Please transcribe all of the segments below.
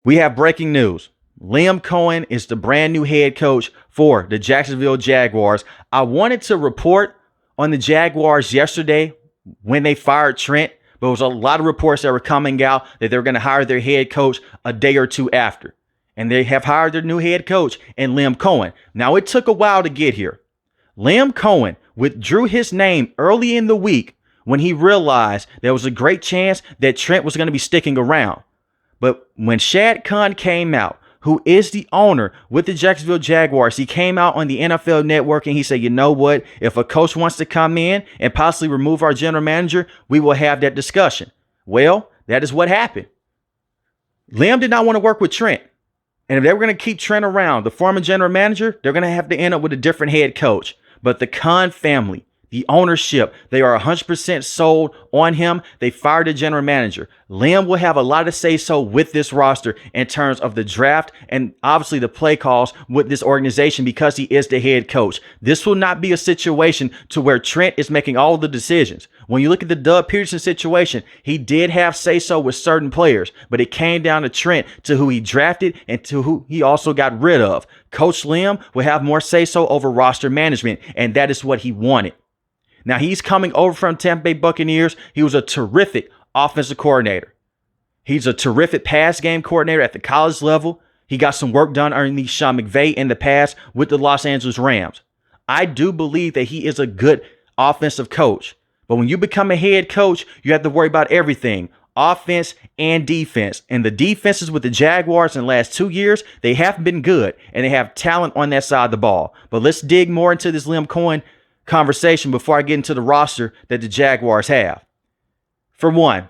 We have breaking news. Liam Coen is the brand new head coach for the Jacksonville Jaguars. I wanted to report on the Jaguars yesterday when they fired Trent, but there was a lot of reports that were coming out that they were going to hire their head coach a day or two after. And they have hired their new head coach in Liam Coen. Now, it took a while to get here. Liam Coen withdrew his name early in the week when he realized there was a great chance that Trent was going to be sticking around. But when Shad Khan came out, who is the owner with the Jacksonville Jaguars, he came out on the NFL Network and he said, you know what? If a coach wants to come in and possibly remove our general manager, we will have that discussion. Well, that is what happened. Liam did not want to work with Trent. And if they were going to keep Trent around, the former general manager, they're going to have to end up with a different head coach. But the Khan family, the ownership, they are 100% sold on him. They fired the general manager. Liam will have a lot to say so with this roster in terms of the draft and obviously the play calls with this organization because he is the head coach. This will not be a situation to where Trent is making all of the decisions. When you look at the Doug Peterson situation, he did have say so with certain players, but it came down to Trent, to who he drafted and to who he also got rid of. Coach Liam will have more say so over roster management, and that is what he wanted. Now, he's coming over from Tampa Bay Buccaneers. He was a terrific offensive coordinator. He's a terrific pass game coordinator at the college level. He got some work done underneath Sean McVay in the past with the Los Angeles Rams. I do believe that he is a good offensive coach. But when you become a head coach, you have to worry about everything, offense and defense. And the defenses with the Jaguars in the last 2 years, they haven't been good, and they have talent on that side of the ball. But let's dig more into this Liam Coen conversation before I get into the roster that the Jaguars have. For one,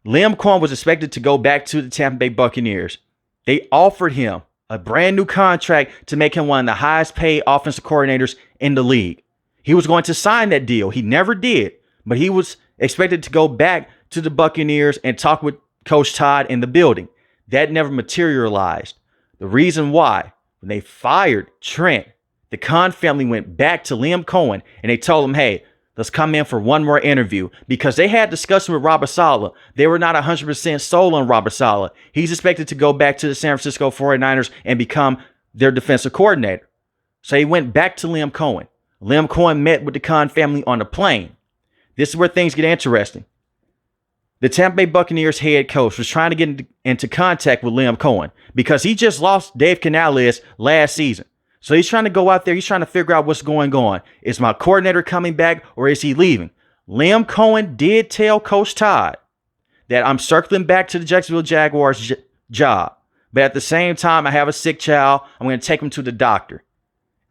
Liam Coen was expected to go back to the Tampa Bay Buccaneers. They offered him a brand new contract to make him one of the highest paid offensive coordinators in the league. He was going to sign that deal. He never did, but he was expected to go back to the Buccaneers and talk with Coach Todd in the building. That never materialized. The reason why, when they fired Trent, the Khan family went back to Liam Coen and they told him, hey, let's come in for one more interview, because they had discussion with Robert Saleh. They were not 100% sold on Robert Saleh. He's expected to go back to the San Francisco 49ers and become their defensive coordinator. So he went back to Liam Coen. Liam Coen met with the Khan family on the plane. This is where things get interesting. The Tampa Bay Buccaneers head coach was trying to get into contact with Liam Coen because he just lost Dave Canales last season. So he's trying to go out there. He's trying to figure out what's going on. Is my coordinator coming back or is he leaving? Liam Coen did tell Coach Todd that I'm circling back to the Jacksonville Jaguars job. But at the same time, I have a sick child. I'm going to take him to the doctor.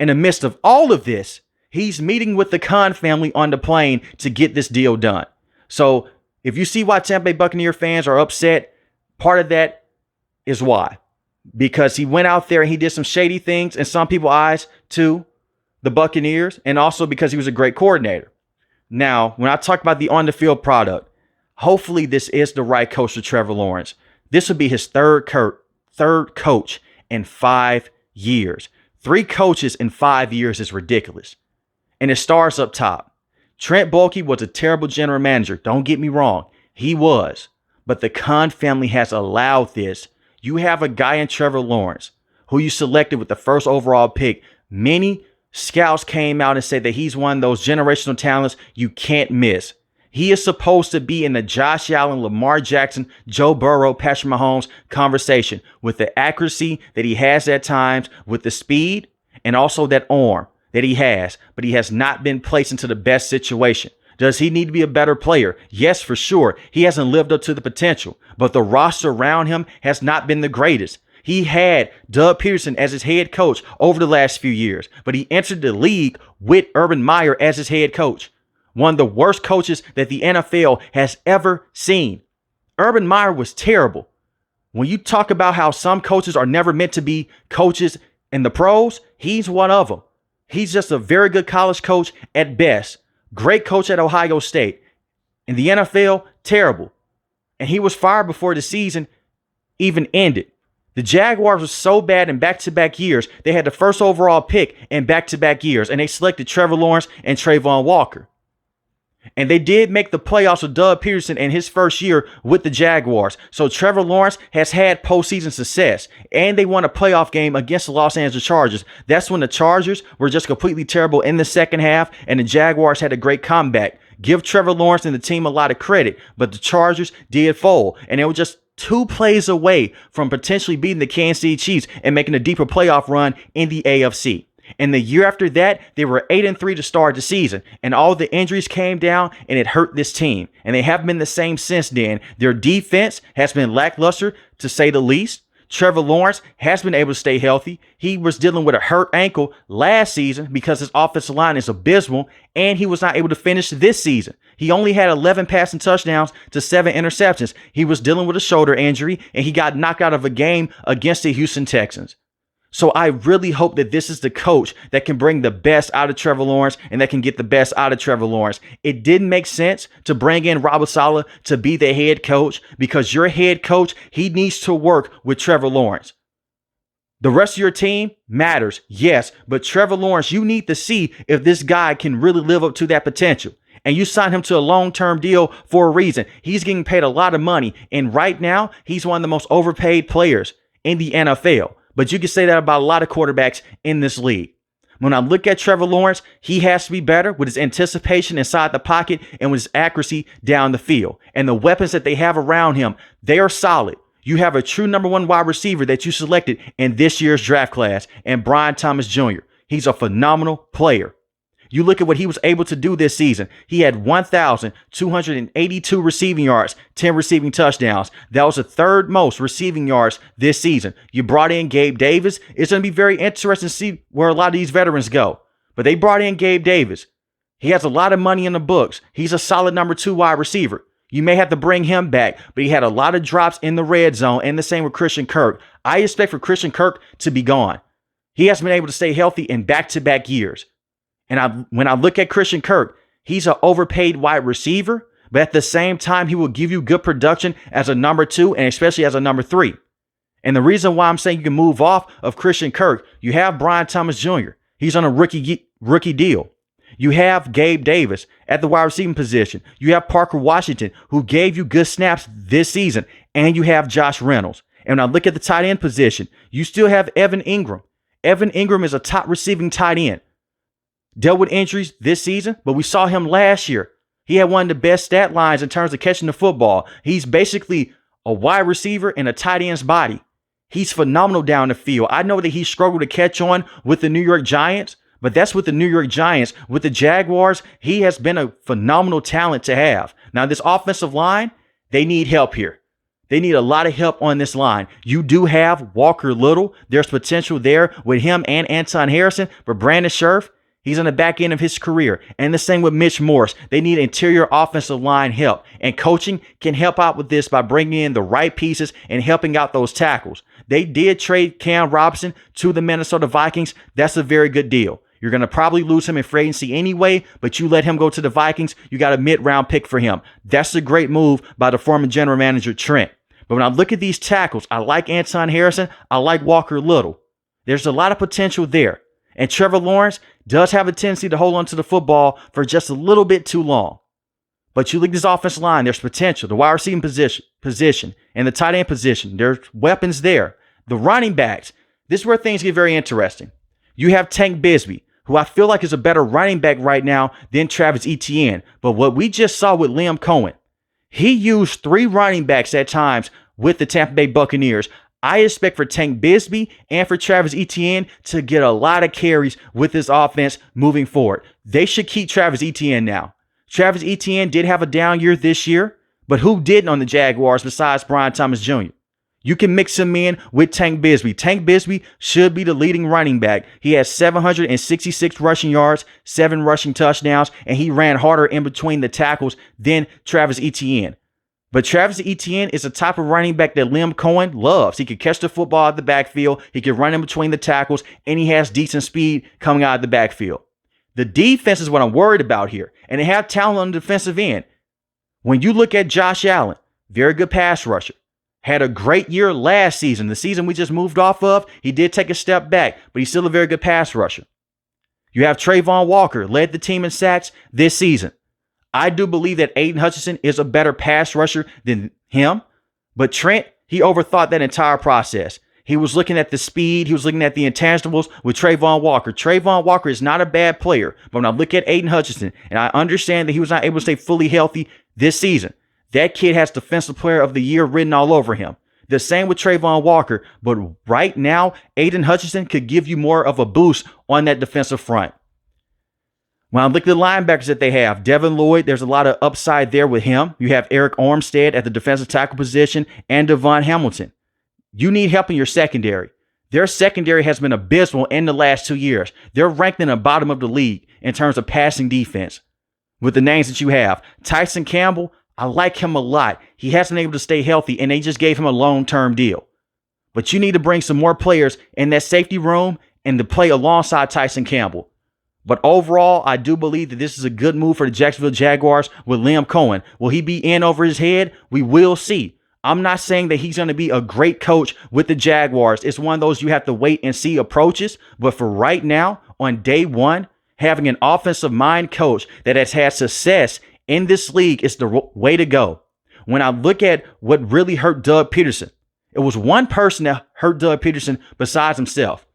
In the midst of all of this, he's meeting with the Khan family on the plane to get this deal done. So if you see why Tampa Bay Buccaneer fans are upset, part of that is why. Because he went out there and he did some shady things in some people's eyes to the Buccaneers, and also because he was a great coordinator. Now, when I talk about the on-the-field product, hopefully this is the right coach for Trevor Lawrence. This would be his third coach in 5 years. 3 coaches in 5 years is ridiculous. And it starts up top. Trent Baalke was a terrible general manager. Don't get me wrong. He was. But the Khan family has allowed this. You have a guy in Trevor Lawrence who you selected with the first overall pick. Many scouts came out and said that he's one of those generational talents you can't miss. He is supposed to be in the Josh Allen, Lamar Jackson, Joe Burrow, Patrick Mahomes conversation with the accuracy that he has at times, with the speed and also that arm that he has, but he has not been placed into the best situation. Does he need to be a better player? Yes, for sure. He hasn't lived up to the potential, but the roster around him has not been the greatest. He had Doug Peterson as his head coach over the last few years, but he entered the league with Urban Meyer as his head coach. One of the worst coaches that the NFL has ever seen. Urban Meyer was terrible. When you talk about how some coaches are never meant to be coaches in the pros, he's one of them. He's just a very good college coach at best. Great coach at Ohio State. In the NFL, terrible. And he was fired before the season even ended. The Jaguars were so bad in back-to-back years, they had the first overall pick in back-to-back years, and they selected Trevor Lawrence and Trayvon Walker. And they did make the playoffs with Doug Peterson in his first year with the Jaguars. So Trevor Lawrence has had postseason success. And they won a playoff game against the Los Angeles Chargers. That's when the Chargers were just completely terrible in the second half, and the Jaguars had a great comeback. Give Trevor Lawrence and the team a lot of credit, but the Chargers did fold. And they were just 2 plays away from potentially beating the Kansas City Chiefs and making a deeper playoff run in the AFC. And the year after that, they were 8-3 to start the season, and all the injuries came down, and it hurt this team. And they haven't been the same since then. Their defense has been lackluster, to say the least. Trevor Lawrence has been able to stay healthy. He was dealing with a hurt ankle last season because his offensive line is abysmal, and he was not able to finish this season. He only had 11 passing touchdowns to 7 interceptions. He was dealing with a shoulder injury, and he got knocked out of a game against the Houston Texans. So I really hope that this is the coach that can bring the best out of Trevor Lawrence and that can get the best out of Trevor Lawrence. It didn't make sense to bring in Robert Saleh to be the head coach because your head coach, he needs to work with Trevor Lawrence. The rest of your team matters, yes, but Trevor Lawrence, you need to see if this guy can really live up to that potential. And you signed him to a long-term deal for a reason. He's getting paid a lot of money, and right now, he's one of the most overpaid players in the NFL. But you can say that about a lot of quarterbacks in this league. When I look at Trevor Lawrence, he has to be better with his anticipation inside the pocket and with his accuracy down the field. And the weapons that they have around him, they are solid. You have a true number 1 wide receiver that you selected in this year's draft class, and Brian Thomas Jr. He's a phenomenal player. You look at what he was able to do this season. He had 1,282 receiving yards, 10 receiving touchdowns. That was the 3rd most receiving yards this season. You brought in Gabe Davis. It's going to be very interesting to see where a lot of these veterans go. But they brought in Gabe Davis. He has a lot of money in the books. He's a solid number 2 wide receiver. You may have to bring him back, but he had a lot of drops in the red zone, and the same with Christian Kirk. I expect for Christian Kirk to be gone. He hasn't been able to stay healthy in back-to-back years. And when I look at Christian Kirk, he's an overpaid wide receiver, but at the same time, he will give you good production as a number 2 and especially as a number 3. And the reason why I'm saying you can move off of Christian Kirk, you have Brian Thomas Jr. He's on a rookie deal. You have Gabe Davis at the wide receiving position. You have Parker Washington, who gave you good snaps this season. And you have Josh Reynolds. And when I look at the tight end position, you still have Evan Ingram. Evan Ingram is a top receiving tight end. Dealt with injuries this season, but we saw him last year. He had one of the best stat lines in terms of catching the football. He's basically a wide receiver in a tight end's body. He's phenomenal down the field. I know that he struggled to catch on with the New York Giants, but that's with the New York Giants. With the Jaguars, he has been a phenomenal talent to have. Now, this offensive line, they need help here. They need a lot of help on this line. You do have Walker Little. There's potential there with him and Anton Harrison, but Brandon Scherf, he's on the back end of his career. And the same with Mitch Morse. They need interior offensive line help. And coaching can help out with this by bringing in the right pieces and helping out those tackles. They did trade Cam Robinson to the Minnesota Vikings. That's a very good deal. You're going to probably lose him in free agency anyway, but you let him go to the Vikings, you got a mid-round pick for him. That's a great move by the former general manager, Trent. But when I look at these tackles, I like Anton Harrison. I like Walker Little. There's a lot of potential there. And Trevor Lawrence does have a tendency to hold on to the football for just a little bit too long. But you look at this offensive line, there's potential. The wide receiving position and the tight end position, there's weapons there. The running backs, this is where things get very interesting. You have Tank Bigsby, who I feel like is a better running back right now than Travis Etienne. But what we just saw with Liam Coen, he used 3 running backs at times with the Tampa Bay Buccaneers. I expect for Tank Bigsby and for Travis Etienne to get a lot of carries with this offense moving forward. They should keep Travis Etienne now. Travis Etienne did have a down year this year, but who didn't on the Jaguars besides Brian Thomas Jr.? You can mix him in with Tank Bigsby. Tank Bigsby should be the leading running back. He has 766 rushing yards, 7 rushing touchdowns, and he ran harder in between the tackles than Travis Etienne. But Travis Etienne is the type of running back that Liam Coen loves. He can catch the football at the backfield. He can run in between the tackles, and he has decent speed coming out of the backfield. The defense is what I'm worried about here, and they have talent on the defensive end. When you look at Josh Allen, very good pass rusher. Had a great year last season. The season we just moved off of, he did take a step back, but he's still a very good pass rusher. You have Trayvon Walker, led the team in sacks this season. I do believe that Aiden Hutchinson is a better pass rusher than him, but Trent, he overthought that entire process. He was looking at the speed. He was looking at the intangibles with Trayvon Walker. Trayvon Walker is not a bad player, but when I look at Aiden Hutchinson, and I understand that he was not able to stay fully healthy this season, that kid has Defensive Player of the Year written all over him. The same with Trayvon Walker, but right now, Aiden Hutchinson could give you more of a boost on that defensive front. When I look at the linebackers that they have, Devin Lloyd, there's a lot of upside there with him. You have Eric Armstead at the defensive tackle position and Devon Hamilton. You need help in your secondary. Their secondary has been abysmal in the last 2 years. They're ranked in the bottom of the league in terms of passing defense with the names that you have. Tyson Campbell, I like him a lot. He hasn't been able to stay healthy, and they just gave him a long-term deal. But you need to bring some more players in that safety room and to play alongside Tyson Campbell. But overall, I do believe that this is a good move for the Jacksonville Jaguars with Liam Coen. Will he be in over his head? We will see. I'm not saying that he's going to be a great coach with the Jaguars. It's one of those you have to wait and see approaches. But for right now, on day one, having an offensive mind coach that has had success in this league is the way to go. When I look at what really hurt Doug Peterson, it was one person that hurt Doug Peterson besides himself,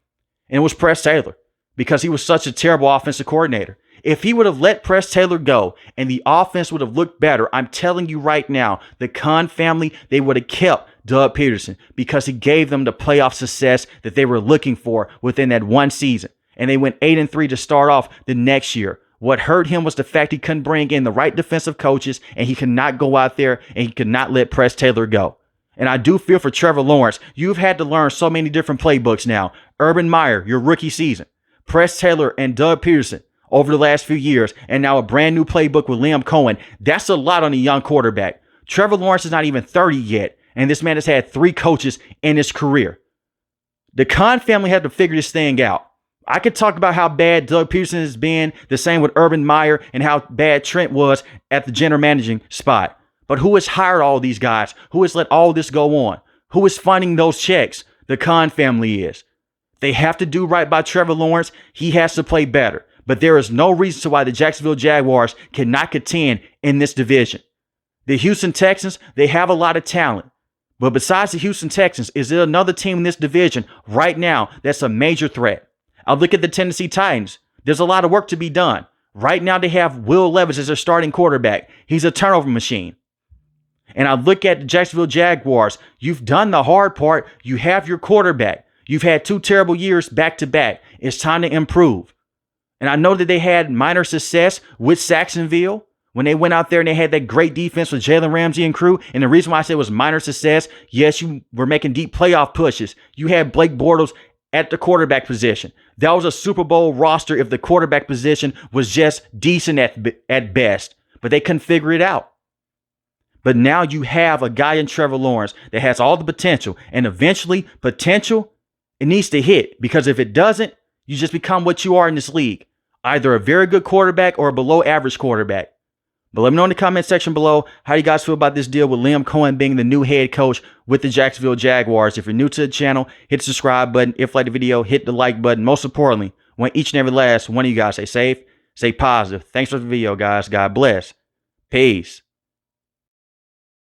and it was Press Taylor, because he was such a terrible offensive coordinator. If he would have let Press Taylor go and the offense would have looked better, I'm telling you right now, the Coen family, they would have kept Doug Peterson because he gave them the playoff success that they were looking for within that one season. And they went 8-3 to start off the next year. What hurt him was the fact he couldn't bring in the right defensive coaches, and he could not go out there and he could not let Press Taylor go. And I do feel for Trevor Lawrence. You've had to learn so many different playbooks now. Urban Meyer, your rookie season. Press Taylor and Doug Peterson over the last few years, and now a brand new playbook with Liam Coen. That's a lot on a young quarterback. Trevor Lawrence is not even 30 yet, and this man has had 3 coaches in his career. The Coen family had to figure this thing out. I could talk about how bad Doug Peterson has been, the same with Urban Meyer, and how bad Trent was at the general managing spot. But who has hired all these guys? Who has let all this go on? Who is funding those checks? The Coen family is. They have to do right by Trevor Lawrence. He has to play better. But there is no reason why the Jacksonville Jaguars cannot contend in this division. The Houston Texans, they have a lot of talent. But besides the Houston Texans, is there another team in this division right now that's a major threat? I'll look at the Tennessee Titans. There's a lot of work to be done. Right now they have Will Levis as their starting quarterback. He's a turnover machine. And I look at the Jacksonville Jaguars. You've done the hard part. You have your quarterback. You've had 2 terrible years back to back. It's time to improve. And I know that they had minor success with Jacksonville when they went out there and they had that great defense with Jalen Ramsey and crew. And the reason why I said it was minor success, yes, you were making deep playoff pushes. You had Blake Bortles at the quarterback position. That was a Super Bowl roster if the quarterback position was just decent at best. But they couldn't figure it out. But now you have a guy in Trevor Lawrence that has all the potential. And eventually, potential, it needs to hit. Because if it doesn't, you just become what you are in this league. Either a very good quarterback or a below average quarterback. But let me know in the comment section below how you guys feel about this deal with Liam Coen being the new head coach with the Jacksonville Jaguars. If you're new to the channel, hit the subscribe button. If you like the video, hit the like button. Most importantly, I want each and every last one of you guys stay safe, stay positive. Thanks for the video, guys. God bless. Peace.